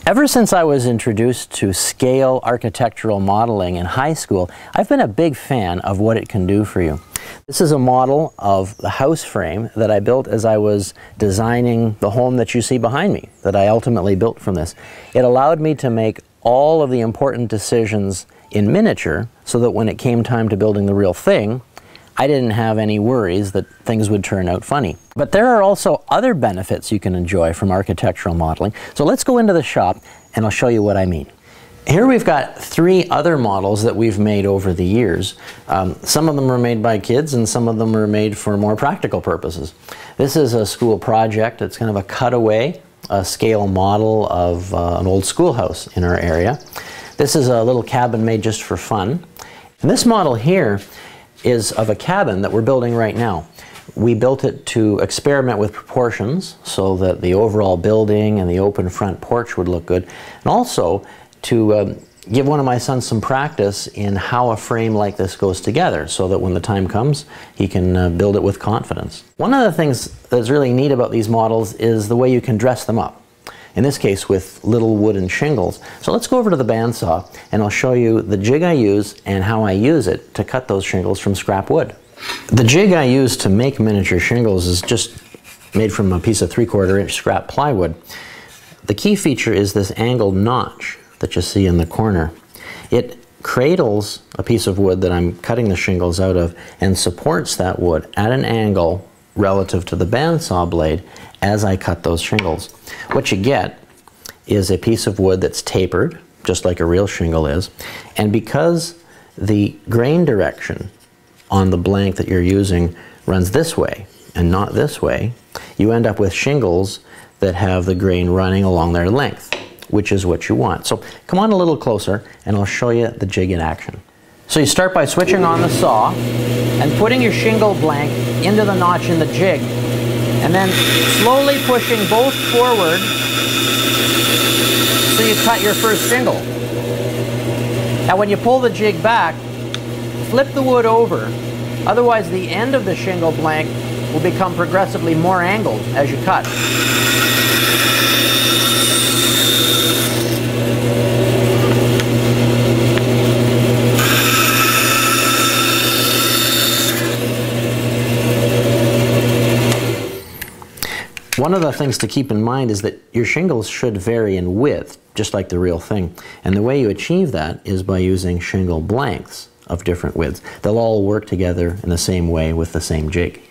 Ever since I was introduced to scale architectural modeling in high school, I've been a big fan of what it can do for you. This is a model of the house frame that I built as I was designing the home that you see behind me, that I ultimately built from this. It allowed me to make all of the important decisions in miniature so that when it came time to building the real thing, I didn't have any worries that things would turn out funny. But there are also other benefits you can enjoy from architectural modeling. So let's go into the shop and I'll show you what I mean. Here we've got 3 other models that we've made over the years. Some of them are made by kids and some of them are made for more practical purposes. This is a school project. It's kind of a cutaway, a scale model of an old schoolhouse in our area. This is a little cabin made just for fun. And this model here is of a cabin that we're building right now. We built it to experiment with proportions so that the overall building and the open front porch would look good, and also to give one of my sons some practice in how a frame like this goes together so that when the time comes he can build it with confidence. One of the things that's really neat about these models is the way you can dress them up. In this case with little wooden shingles. So let's go over to the bandsaw and I'll show you the jig I use and how I use it to cut those shingles from scrap wood. The jig I use to make miniature shingles is just made from a piece of 3/4 inch scrap plywood. The key feature is this angled notch that you see in the corner. It cradles a piece of wood that I'm cutting the shingles out of and supports that wood at an angle relative to the bandsaw blade as I cut those shingles. What you get is a piece of wood that's tapered, just like a real shingle is, and because the grain direction on the blank that you're using runs this way and not this way, you end up with shingles that have the grain running along their length, which is what you want. So come on a little closer and I'll show you the jig in action. So you start by switching on the saw and putting your shingle blank into the notch in the jig, and then slowly pushing both forward so you cut your first shingle. Now when you pull the jig back, flip the wood over, otherwise the end of the shingle blank will become progressively more angled as you cut. One of the things to keep in mind is that your shingles should vary in width, just like the real thing. And the way you achieve that is by using shingle blanks of different widths. They'll all work together in the same way with the same jig.